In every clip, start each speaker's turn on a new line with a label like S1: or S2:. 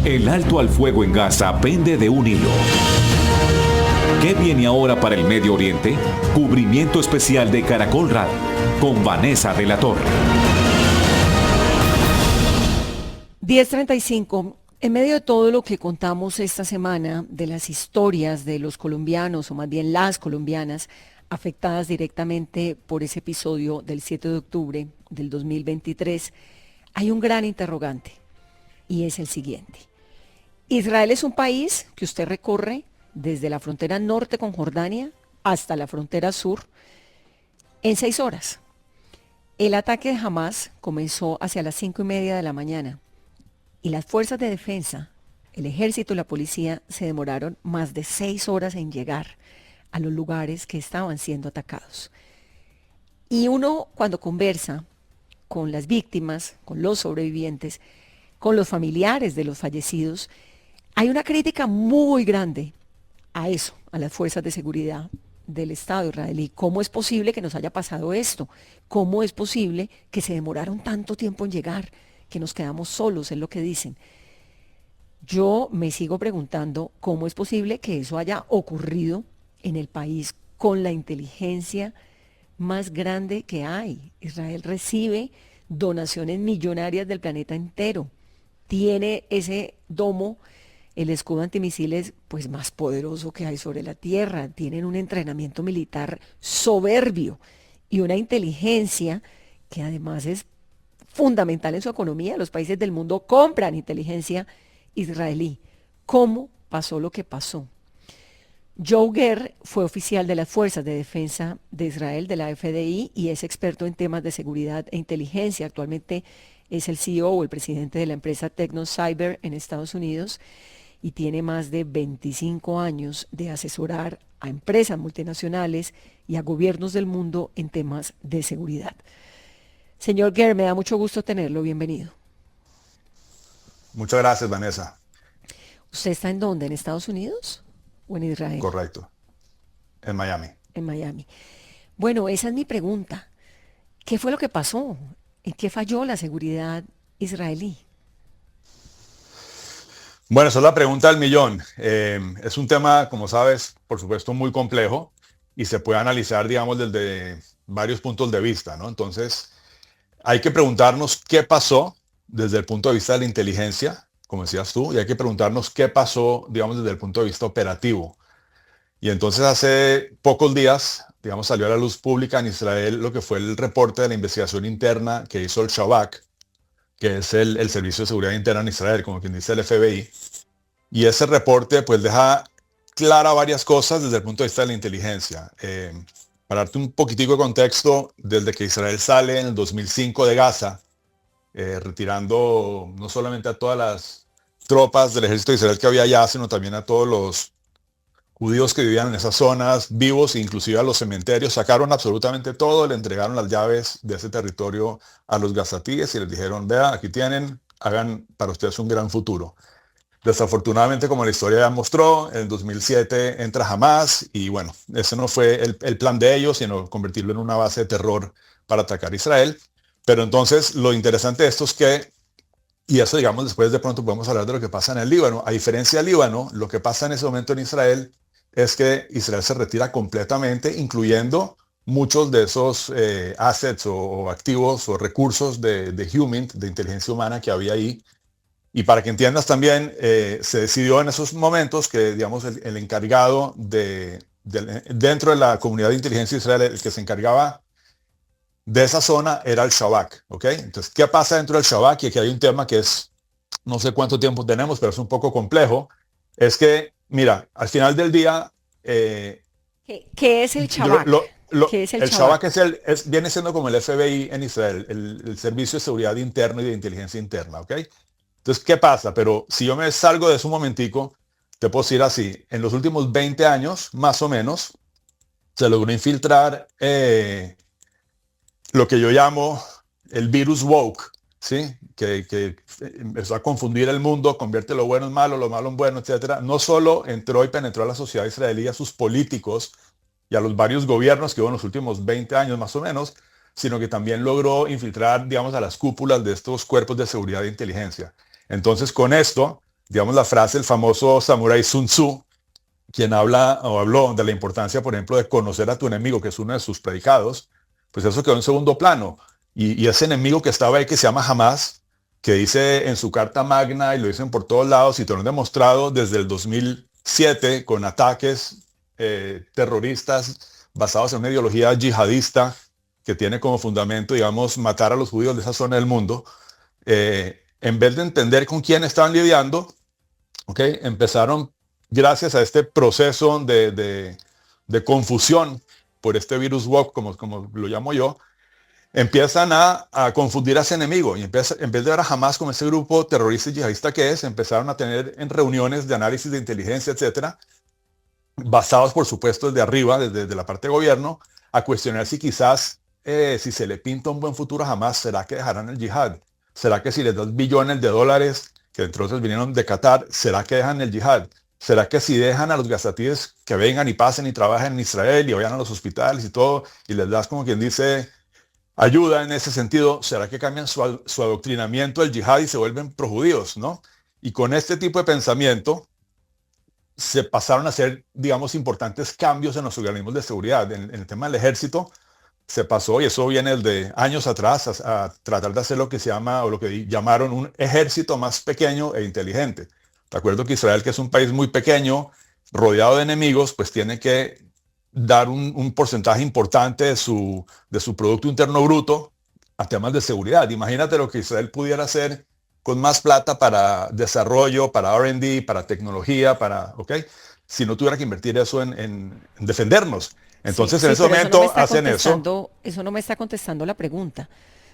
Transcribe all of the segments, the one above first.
S1: El alto al fuego en Gaza pende de un hilo. ¿Qué viene ahora para el Medio Oriente? Cubrimiento especial de Caracol Radio con Vanessa de la Torre.
S2: 10:35. En medio de todo lo que contamos esta semana de las historias de los colombianos, o más bien las colombianas, afectadas directamente por ese episodio del 7 de octubre del 2023, hay un gran interrogante y es el siguiente. Israel es un país que usted recorre desde la frontera norte con Jordania hasta la frontera sur en 6 horas. El ataque de Hamas comenzó hacia las 5:30 de la mañana y las fuerzas de defensa, el ejército y la policía se demoraron más de 6 horas en llegar a los lugares que estaban siendo atacados. Y uno cuando conversa con las víctimas, con los sobrevivientes, con los familiares de los fallecidos, hay una crítica muy grande a eso, a las fuerzas de seguridad del Estado israelí. ¿Cómo es posible que nos haya pasado esto? ¿Cómo es posible que se demoraron tanto tiempo en llegar, que nos quedamos solos, es lo que dicen? Yo me sigo preguntando cómo es posible que eso haya ocurrido en el país con la inteligencia más grande que hay. Israel recibe donaciones millonarias del planeta entero. Tiene ese domo, el escudo antimisiles, pues más poderoso que hay sobre la tierra. Tienen un entrenamiento militar soberbio y una inteligencia que además es fundamental en su economía. Los países del mundo compran inteligencia israelí. ¿Cómo pasó lo que pasó? Joe Ger fue oficial de las Fuerzas de Defensa de Israel, de la FDI, y es experto en temas de seguridad e inteligencia. Actualmente es el CEO o el presidente de la empresa TechnoCyber en Estados Unidos y tiene más de 25 años de asesorar a empresas multinacionales y a gobiernos del mundo en temas de seguridad. Señor Ger, me da mucho gusto tenerlo. Bienvenido.
S3: Muchas gracias, Vanessa.
S2: ¿Usted está en dónde? ¿En Estados Unidos o en Israel?
S3: Correcto. En Miami.
S2: En Miami. Bueno, esa es mi pregunta. ¿Qué fue lo que pasó? ¿En qué falló la seguridad israelí?
S3: Bueno, esa es la pregunta del millón. Es un tema, como sabes, por supuesto, muy complejo y se puede analizar, digamos, desde varios puntos de vista, ¿no? Entonces, hay que preguntarnos qué pasó desde el punto de vista de la inteligencia, como decías tú, y hay que preguntarnos qué pasó, digamos, desde el punto de vista operativo. Y entonces hace pocos días, digamos, salió a la luz pública en Israel lo que fue el reporte de la investigación interna que hizo el Shabak, que es el Servicio de Seguridad Interna en Israel, como quien dice el FBI. Y ese reporte pues deja clara varias cosas desde el punto de vista de la inteligencia. Para darte un poquitico de contexto, desde que Israel sale en el 2005 de Gaza, retirando no solamente a todas las tropas del ejército de Israel que había allá, sino también a todos los judíos que vivían en esas zonas, vivos, inclusive a los cementerios, sacaron absolutamente todo, le entregaron las llaves de ese territorio a los gazatíes y les dijeron, vea, aquí tienen, hagan para ustedes un gran futuro. Desafortunadamente, como la historia ya mostró, en 2007 entra Hamas y bueno, ese no fue el plan de ellos, sino convertirlo en una base de terror para atacar a Israel. Pero entonces lo interesante de esto es que, y eso digamos después de pronto podemos hablar de lo que pasa en el Líbano, a diferencia del Líbano, lo que pasa en ese momento en Israel es que Israel se retira completamente, incluyendo muchos de esos assets o activos o recursos de HUMINT, de inteligencia humana que había ahí. Y para que entiendas también, se decidió en esos momentos que, digamos, el encargado dentro de la comunidad de inteligencia de Israel, el que se encargaba de esa zona era el Shabak, ¿ok? Entonces, ¿qué pasa dentro del Shabak? Y aquí hay un tema que es, no sé cuánto tiempo tenemos, pero es un poco complejo. Es que, mira, al final del día...
S2: ¿Qué es el Shabak? ¿Qué es el
S3: El
S2: Shabak?
S3: Shabak viene siendo como el FBI en Israel, el Servicio de Seguridad Interno y de Inteligencia Interna, ¿ok? Entonces, ¿qué pasa? Pero si yo me salgo de eso un momentico, te puedo decir así, en los últimos 20 años, más o menos, se logró infiltrar lo que yo llamo el virus woke, ¿sí? Que empezó a confundir el mundo, convierte lo bueno en malo, lo malo en bueno, etcétera. No solo entró y penetró a la sociedad israelí, a sus políticos y a los varios gobiernos que hubo en los últimos 20 años más o menos, sino que también logró infiltrar, digamos, a las cúpulas de estos cuerpos de seguridad e inteligencia. Entonces, con esto, digamos, la frase del famoso samurái Sun Tzu, quien habla o habló de la importancia, por ejemplo, de conocer a tu enemigo, que es uno de sus predicados, pues eso quedó en segundo plano. Y ese enemigo que estaba ahí, que se llama Hamas, que dice en su carta magna, y lo dicen por todos lados, y te lo han demostrado desde el 2007 con ataques terroristas basados en una ideología yihadista que tiene como fundamento, digamos, matar a los judíos de esa zona del mundo. En vez de entender con quién estaban lidiando, ¿okay? Empezaron, gracias a este proceso de confusión por este virus woke, como lo llamo yo, empiezan a confundir a ese enemigo. Y en vez de ver a Hamas como ese grupo terrorista y yihadista que es, empezaron a tener en reuniones de análisis de inteligencia, etcétera, basados, por supuesto, desde arriba, desde la parte de gobierno, a cuestionar si quizás, si se le pinta un buen futuro a Hamas, ¿será que dejarán el yihad? ¿Será que si les das billones de dólares, que entonces vinieron de Qatar, será que dejan el yihad? ¿Será que si dejan a los gazatíes que vengan y pasen y trabajen en Israel y vayan a los hospitales y todo, y les das, como quien dice, ayuda en ese sentido, será que cambian su adoctrinamiento del yihad y se vuelven projudíos, ¿no? Y con este tipo de pensamiento se pasaron a hacer, digamos, importantes cambios en los organismos de seguridad. En el tema del ejército se pasó, y eso viene de años atrás, a tratar de hacer lo que se llama, o lo que llamaron un ejército más pequeño e inteligente. De acuerdo que Israel, que es un país muy pequeño, rodeado de enemigos, pues tiene que dar un porcentaje importante de su Producto Interno Bruto a temas de seguridad. Imagínate lo que Israel pudiera hacer con más plata para desarrollo, para R&D, para tecnología, ¿ok? Si no tuviera que invertir eso en defendernos. Entonces,
S2: sí,
S3: en ese
S2: pero
S3: momento hacen eso.
S2: Eso no me está contestando la pregunta.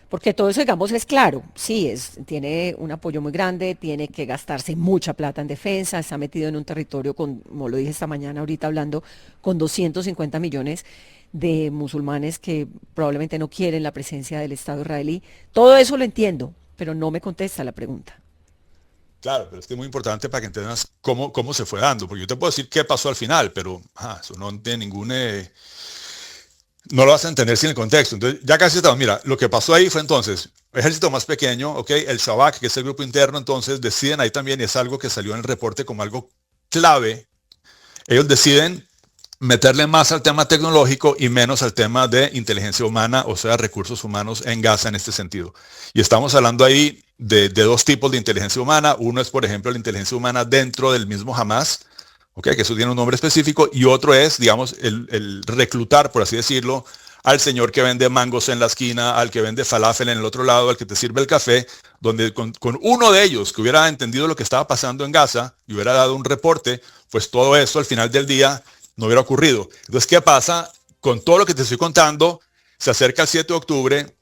S2: Porque todo eso, digamos, es claro. Sí, tiene un apoyo muy grande, tiene que gastarse mucha plata en defensa, está metido en un territorio con, como lo dije esta mañana, ahorita hablando, con 250 millones de musulmanes que probablemente no quieren la presencia del Estado israelí. Todo eso lo entiendo, pero no me contesta la pregunta.
S3: Claro, pero es que es muy importante para que entiendas cómo se fue dando, porque yo te puedo decir qué pasó al final, pero eso no tiene ningún... no lo vas a entender sin el contexto. Entonces, ya casi estamos. Mira, lo que pasó ahí fue entonces, ejército más pequeño, ¿ok? El Shabak, que es el grupo interno, entonces deciden ahí también, y es algo que salió en el reporte como algo clave, ellos deciden meterle más al tema tecnológico y menos al tema de inteligencia humana, o sea, recursos humanos en Gaza en este sentido. Y estamos hablando ahí de dos tipos de inteligencia humana. Uno es, por ejemplo, la inteligencia humana dentro del mismo Hamas, ¿okay? Que eso tiene un nombre específico, y otro es, digamos, el reclutar, por así decirlo, al señor que vende mangos en la esquina, al que vende falafel en el otro lado, al que te sirve el café, donde con uno de ellos que hubiera entendido lo que estaba pasando en Gaza y hubiera dado un reporte, pues todo eso al final del día no hubiera ocurrido. Entonces, ¿qué pasa? Con todo lo que te estoy contando, se acerca el 7 de octubre,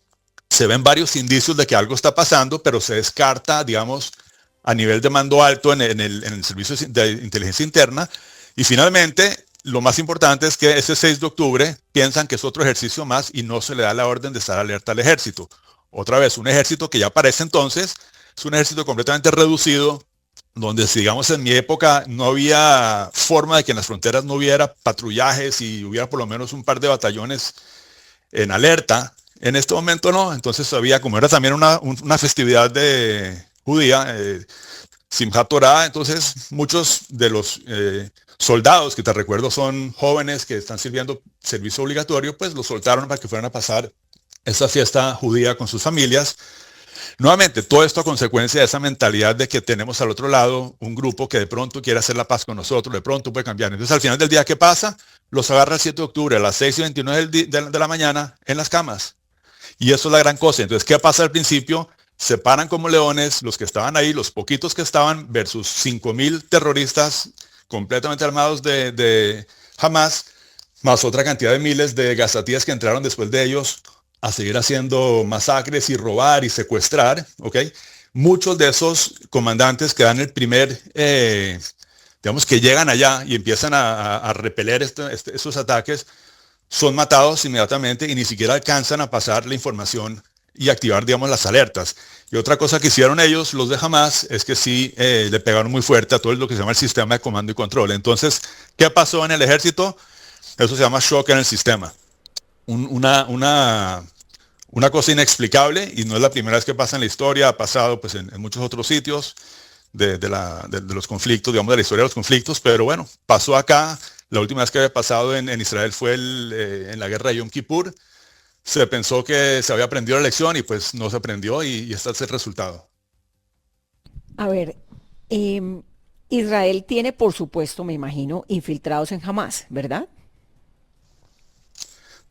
S3: se ven varios indicios de que algo está pasando, pero se descarta, digamos, a nivel de mando alto en el servicio de inteligencia interna. Y finalmente, lo más importante es que ese 6 de octubre piensan que es otro ejercicio más y no se le da la orden de estar alerta al ejército. Otra vez, un ejército que ya para ese entonces es un ejército completamente reducido, donde, si digamos, en mi época no había forma de que en las fronteras no hubiera patrullajes y hubiera por lo menos un par de batallones en alerta. En este momento no. Entonces había, como era también una festividad judía, Simchat Torah, entonces muchos de los soldados, que te recuerdo son jóvenes que están sirviendo servicio obligatorio, pues los soltaron para que fueran a pasar esa fiesta judía con sus familias. Nuevamente, todo esto a consecuencia de esa mentalidad de que tenemos al otro lado un grupo que de pronto quiere hacer la paz con nosotros, de pronto puede cambiar. Entonces, al final del día, ¿qué pasa? Los agarra el 7 de octubre a las 6:29 de la mañana en las camas. Y eso es la gran cosa. Entonces, ¿qué pasa al principio? Se paran como leones los que estaban ahí, los poquitos que estaban, versus 5,000 terroristas completamente armados de Hamas, más otra cantidad de miles de gazatíes que entraron después de ellos a seguir haciendo masacres y robar y secuestrar, ¿ok? Muchos de esos comandantes que dan el primer, digamos, que llegan allá y empiezan a repeler esos ataques, son matados inmediatamente y ni siquiera alcanzan a pasar la información y activar, digamos, las alertas. Y otra cosa que hicieron ellos, los de Hamas, es que sí le pegaron muy fuerte a todo lo que se llama el sistema de comando y control. Entonces, ¿qué pasó en el ejército? Eso se llama shock en el sistema. Una cosa inexplicable, y no es la primera vez que pasa en la historia, ha pasado pues en muchos otros sitios. de los conflictos, digamos, de la historia de los conflictos, pero bueno, pasó acá. La última vez que había pasado en Israel fue en la guerra de Yom Kippur. Se pensó que se había aprendido la lección y pues no se aprendió y este es el resultado.
S2: A ver, em, Israel tiene, por supuesto, me imagino, infiltrados en Hamas, ¿verdad?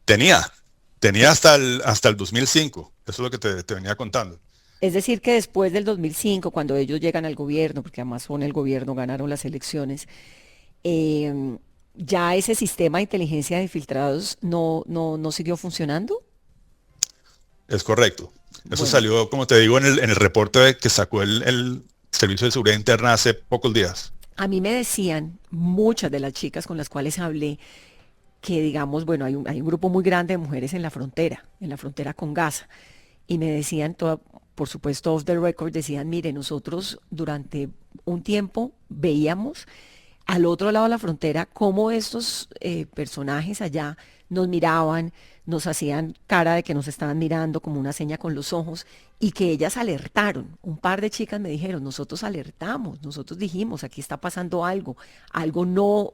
S3: Tenía, tenía
S2: Sí.
S3: hasta el 2005. Eso es lo que te venía contando.
S2: Es decir, que después del 2005, cuando ellos llegan al gobierno, porque además son el gobierno, ganaron las elecciones, em, ya ese sistema de inteligencia de infiltrados no siguió funcionando.
S3: Es correcto. Eso
S2: Bueno,
S3: salió, como te digo, en el reporte que sacó el Servicio de Seguridad Interna hace pocos días.
S2: a mí me decían muchas de las chicas con las cuales hablé que, digamos, bueno, hay un grupo muy grande de mujeres en la frontera con Gaza, y me decían, por supuesto, off the record, decían, mire, nosotros durante un tiempo veíamos al otro lado de la frontera cómo estos personajes allá nos miraban, nos hacían cara de que nos estaban mirando como una seña con los ojos y que ellas alertaron. Un par de chicas me dijeron, nosotros alertamos, nosotros dijimos, aquí está pasando algo, algo no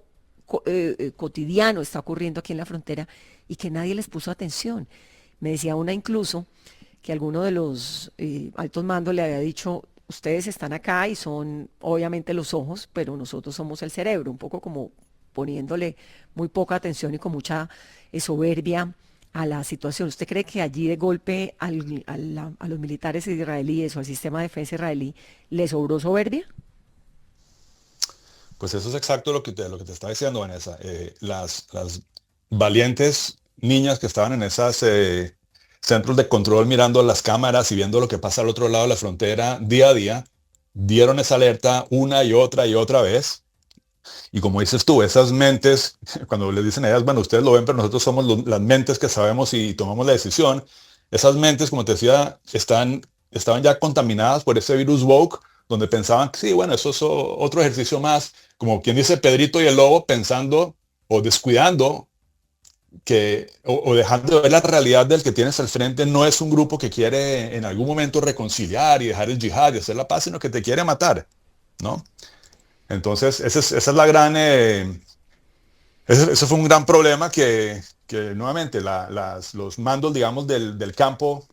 S2: cotidiano está ocurriendo aquí en la frontera y que nadie les puso atención. Me decía una incluso que alguno de los altos mandos le había dicho, ustedes están acá y son obviamente los ojos, pero nosotros somos el cerebro, un poco como poniéndole muy poca atención y con mucha soberbia a la situación. ¿Usted cree que allí de golpe a los militares israelíes o al sistema de defensa israelí le sobró soberbia?
S3: Pues eso es exacto lo que te estaba diciendo, Vanessa. Las valientes niñas que estaban en esas centros de control mirando las cámaras y viendo lo que pasa al otro lado de la frontera día a día, dieron esa alerta una y otra vez. Y como dices tú, esas mentes, cuando les dicen a ellas, bueno, ustedes lo ven, pero nosotros somos las mentes que sabemos y tomamos la decisión, esas mentes, como te decía, estaban ya contaminadas por ese virus woke, donde pensaban que sí, bueno, eso es otro ejercicio más, como quien dice Pedrito y el Lobo, pensando o descuidando o dejando de ver la realidad del que tienes al frente. No es un grupo que quiere en algún momento reconciliar y dejar el yihad y hacer la paz, sino que te quiere matar, ¿no? Entonces, esa es la gran, ese fue un gran problema que nuevamente los mandos, digamos, del campo,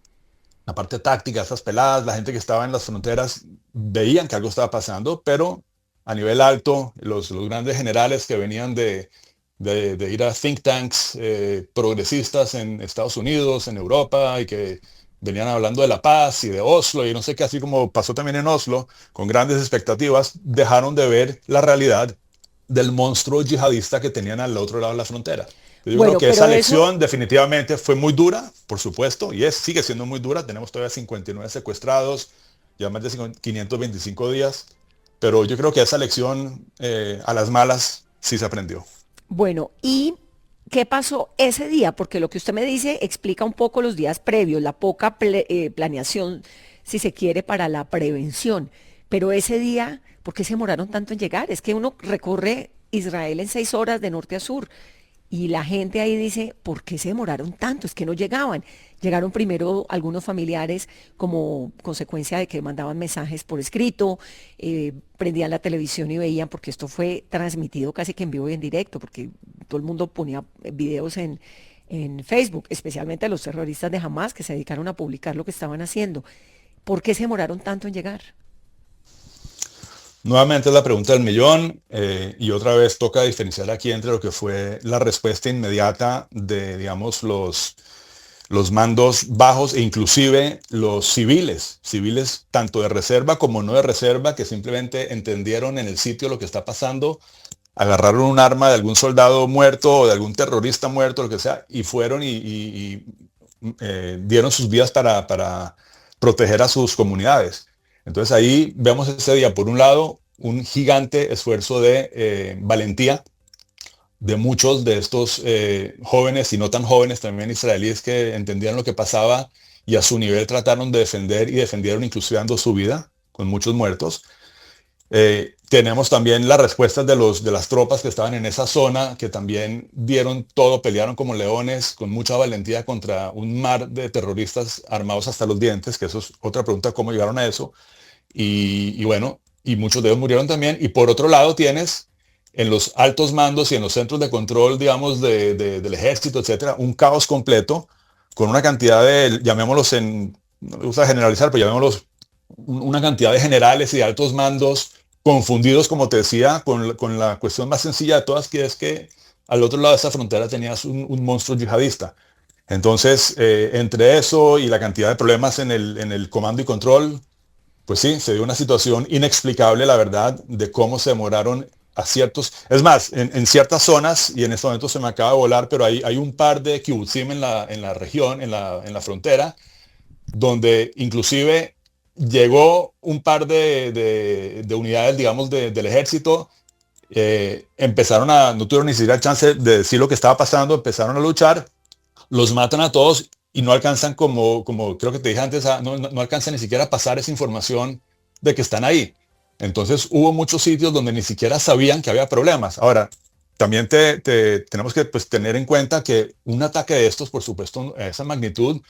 S3: la parte táctica, esas peladas, la gente que estaba en las fronteras, veían que algo estaba pasando, pero a nivel alto, los grandes generales que venían de ir a think tanks progresistas en Estados Unidos, en Europa, y que venían hablando de la paz y de Oslo, y no sé qué, así como pasó también en Oslo, con grandes expectativas, dejaron de ver la realidad del monstruo yihadista que tenían al otro lado de la frontera. Yo creo
S2: Bueno,
S3: que esa
S2: pero eso,
S3: lección definitivamente fue muy dura, por supuesto, y sigue siendo muy dura. Tenemos todavía 59 secuestrados, ya más de 525 días, pero yo creo que esa lección a las malas sí se aprendió.
S2: bueno, ¿y qué pasó ese día? Porque lo que usted me dice explica un poco los días previos, la poca planeación, si se quiere, para la prevención. Pero ese día, ¿por qué se demoraron tanto en llegar? Es que uno recorre Israel en 6 horas de norte a sur. Y la gente ahí dice, ¿por qué se demoraron tanto? Es que no llegaban. Llegaron primero algunos familiares como consecuencia de que mandaban mensajes por escrito, prendían la televisión y veían, porque esto fue transmitido casi que en vivo y en directo, porque todo el mundo ponía videos en Facebook, especialmente los terroristas de Hamas que se dedicaron a publicar lo que estaban haciendo. ¿Por qué se demoraron tanto en llegar?
S3: Nuevamente es la pregunta del millón, y otra vez toca diferenciar aquí entre lo que fue la respuesta inmediata de, digamos, los mandos bajos e inclusive los civiles tanto de reserva como no de reserva, que simplemente entendieron en el sitio lo que está pasando, agarraron un arma de algún soldado muerto o de algún terrorista muerto, lo que sea, y fueron y dieron sus vidas para proteger a sus comunidades. Entonces ahí vemos ese día, por un lado, un gigante esfuerzo de valentía de muchos de estos jóvenes y no tan jóvenes también israelíes que entendían lo que pasaba y a su nivel trataron de defender y defendieron inclusive dando su vida con muchos muertos. Tenemos también las respuestas de las tropas que estaban en esa zona, que también dieron todo, pelearon como leones, con mucha valentía contra un mar de terroristas armados hasta los dientes, que eso es otra pregunta, cómo llegaron a eso. Y bueno, y muchos de ellos murieron también. Y por otro lado tienes en los altos mandos y en los centros de control, digamos, del ejército, etcétera, un caos completo con una cantidad de, llamémoslos no me gusta generalizar, pero llamémoslos una cantidad de generales y de altos mandos confundidos, como te decía, con la cuestión más sencilla de todas, que es que al otro lado de esa frontera tenías un monstruo yihadista. Entonces, entre eso y la cantidad de problemas en el comando y control, pues sí, se dio una situación inexplicable, la verdad, de cómo se demoraron a ciertos... Es más, en ciertas zonas, y en este momento se me acaba de volar, pero hay un par de kibutzim en la región, en la frontera, donde inclusive llegó un par de unidades, digamos, del ejército, no tuvieron ni siquiera chance de decir lo que estaba pasando, empezaron a luchar, los matan a todos y no alcanzan, como creo que te dije antes, no alcanzan ni siquiera a pasar esa información de que están ahí. Entonces hubo muchos sitios donde ni siquiera sabían que había problemas. Ahora, también tenemos que, pues, tener en cuenta que un ataque de estos, por supuesto, a esa magnitud,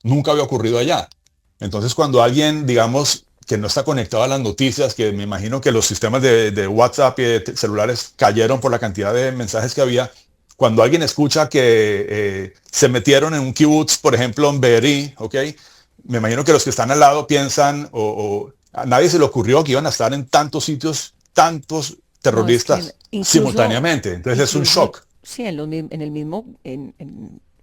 S3: nunca había ocurrido allá. Entonces, cuando alguien, digamos, que no está conectado a las noticias, que me imagino que los sistemas de WhatsApp y de celulares cayeron por la cantidad de mensajes que había, cuando alguien escucha que se metieron en un kibutz, por ejemplo, en Be'eri, ¿ok? Me imagino que los que están al lado piensan, a nadie se le ocurrió que iban a estar en tantos sitios, tantos
S2: No, es
S3: terroristas
S2: que incluso,
S3: simultáneamente. Entonces es un shock.
S2: sí, en el mismo,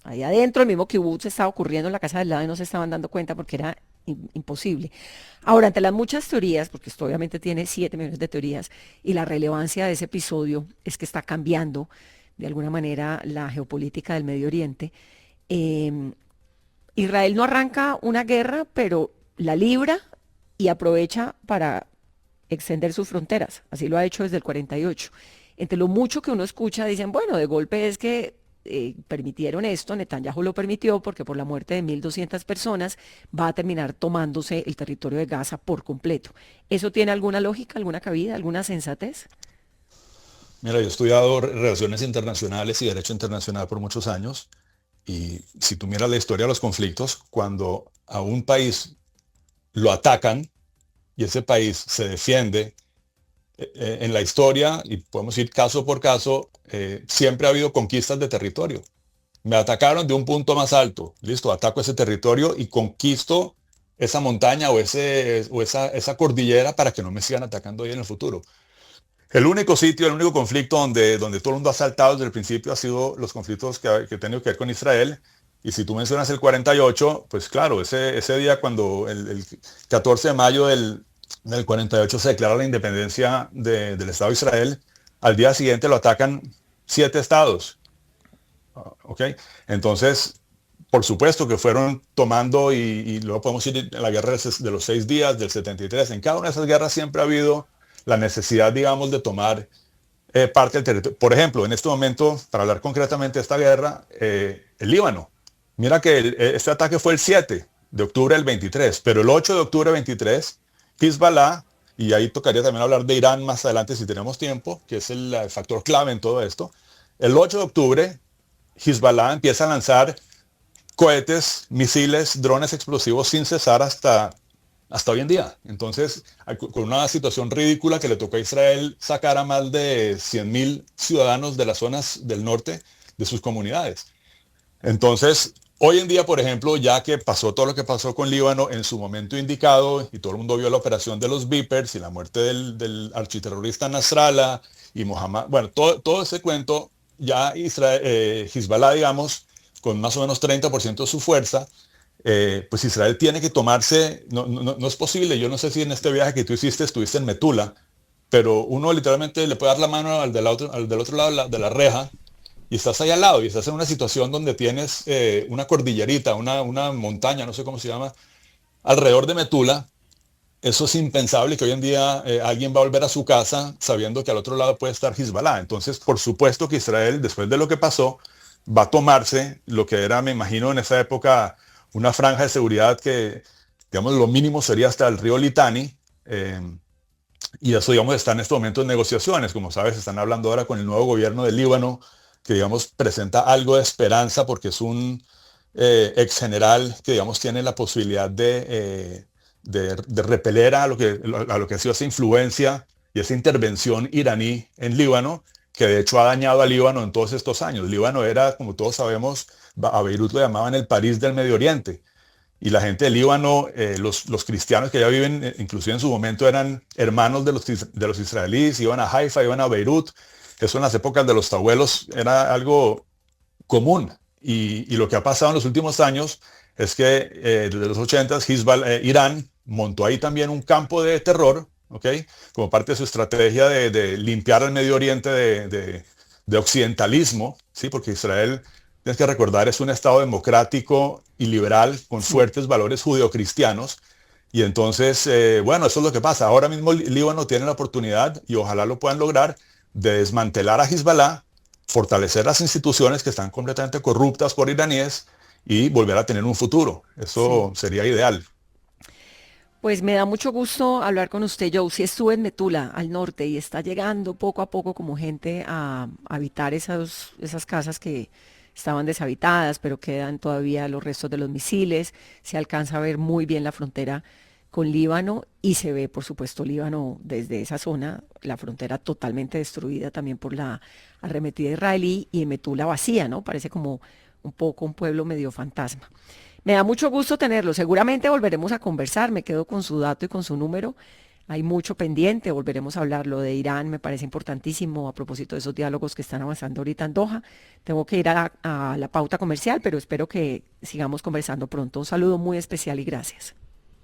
S2: ahí adentro, el mismo kibutz estaba ocurriendo en la casa del lado y no se estaban dando cuenta porque era imposible. Ahora, ante las muchas teorías, porque esto obviamente tiene 7 millones de teorías, y la relevancia de ese episodio es que está cambiando de alguna manera la geopolítica del Medio Oriente, eh, Israel no arranca una guerra, pero la libra y aprovecha para extender sus fronteras. Así lo ha hecho desde el 48. Entre lo mucho que uno escucha, dicen, bueno, de golpe es que permitieron esto, Netanyahu lo permitió porque por la muerte de 1.200 personas va a terminar tomándose el territorio de Gaza por completo. ¿Eso tiene alguna lógica, alguna cabida, alguna sensatez?
S3: Mira, yo he estudiado relaciones internacionales y derecho internacional por muchos años. Y si tú miras la historia de los conflictos, cuando a un país lo atacan y ese país se defiende, en la historia, y podemos ir caso por caso, siempre ha habido conquistas de territorio. Me atacaron de un punto más alto, listo, ataco ese territorio y conquisto esa montaña o esa cordillera para que no me sigan atacando ahí en el futuro. El único sitio, el único conflicto donde todo el mundo ha saltado desde el principio ha sido los conflictos que he tenido que ver con Israel. Y si tú mencionas el 48, pues claro, ese día cuando el 14 de mayo del 48 se declara la independencia del Estado de Israel, al día siguiente lo atacan 7 estados. ¿Ok? Entonces, por supuesto que fueron tomando y luego podemos ir a la guerra de los 6 días, del 73. En cada una de esas guerras siempre ha habido la necesidad, digamos, de tomar parte del territorio. Por ejemplo, en este momento, para hablar concretamente de esta guerra, el Líbano. Mira que este ataque fue el 7 de octubre del 23, pero el 8 de octubre del 23, Hezbollah, y ahí tocaría también hablar de Irán más adelante si tenemos tiempo, que es el factor clave en todo esto. El 8 de octubre, Hezbollah empieza a lanzar cohetes, misiles, drones explosivos sin cesar hasta hoy en día. Entonces, con una situación ridícula que le tocó a Israel sacar a más de 100.000 ciudadanos de las zonas del norte de sus comunidades. Entonces, hoy en día, por ejemplo, ya que pasó todo lo que pasó con Líbano en su momento indicado y todo el mundo vio la operación de los Vipers y la muerte del architerrorista Nasrallah y Mohammed, bueno, todo ese cuento, ya Hezbollah, digamos, con más o menos 30% de su fuerza, pues Israel tiene que tomarse, no es posible, yo no sé si en este viaje que tú hiciste estuviste en Metula, pero uno literalmente le puede dar la mano al del otro lado de la reja y estás ahí al lado y estás en una situación donde tienes una cordillerita, una montaña, no sé cómo se llama, alrededor de Metula. Eso es impensable que hoy en día alguien va a volver a su casa sabiendo que al otro lado puede estar Hezbollah. Entonces, por supuesto que Israel, después de lo que pasó, va a tomarse lo que era, me imagino, en esa época, una franja de seguridad que, digamos, lo mínimo sería hasta el río Litani. Y eso, digamos, está en este momento en negociaciones. Como sabes, están hablando ahora con el nuevo gobierno del Líbano, que, digamos, presenta algo de esperanza porque es un ex general que, digamos, tiene la posibilidad de repeler a lo que ha sido esa influencia y esa intervención iraní en Líbano, que de hecho ha dañado a Líbano en todos estos años. Líbano era, como todos sabemos, a Beirut lo llamaban el París del Medio Oriente. Y la gente de Líbano, los cristianos que ya viven, inclusive en su momento eran hermanos de los israelíes, iban a Haifa, iban a Beirut. Eso en las épocas de los abuelos era algo común. Y lo que ha pasado en los últimos años es que desde los 80s Irán montó ahí también un campo de terror, ¿ok? Como parte de su estrategia de limpiar el Medio Oriente de occidentalismo, ¿sí? Porque Israel, tienes que recordar, es un estado democrático y liberal con fuertes valores judeocristianos. Y entonces, bueno, eso es lo que pasa. Ahora mismo Líbano tiene la oportunidad, y ojalá lo puedan lograr, de desmantelar a Hezbollah, fortalecer las instituciones que están completamente corruptas por iraníes y volver a tener un futuro. Eso sería ideal.
S2: Pues me da mucho gusto hablar con usted, Joe. Sí estuve en Metula, al norte, y está llegando poco a poco como gente a habitar esas casas que estaban deshabitadas, pero quedan todavía los restos de los misiles. Se alcanza a ver muy bien la frontera con Líbano y se ve, por supuesto, Líbano desde esa zona, la frontera totalmente destruida también por la arremetida israelí, y en Metula vacía, ¿no? Parece como un poco un pueblo medio fantasma. Me da mucho gusto tenerlo. Seguramente volveremos a conversar. Me quedo con su dato y con su número. Hay mucho pendiente. Volveremos a hablar. Lo de Irán me parece importantísimo a propósito de esos diálogos que están avanzando ahorita en Doha. Tengo que ir a la pauta comercial, pero espero que sigamos conversando pronto. Un saludo muy especial y gracias.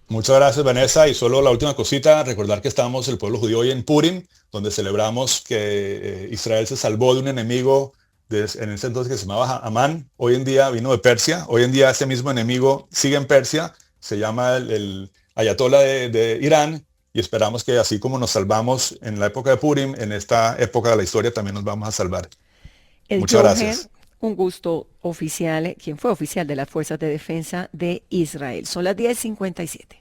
S3: Muchas gracias, Vanessa. Y solo la última cosita, recordar que estamos el pueblo judío hoy en Purim, donde celebramos que Israel se salvó de un enemigo en ese entonces que se llamaba Amán. Hoy en día vino de Persia. Hoy en día ese mismo enemigo sigue en Persia. Se llama el Ayatollah de Irán. Y esperamos que así como nos salvamos en la época de Purim, en esta época de la historia también nos vamos a salvar. Muchas gracias.
S2: Un gusto oficial, quien fue oficial de las Fuerzas de Defensa de Israel. Son las 10:57.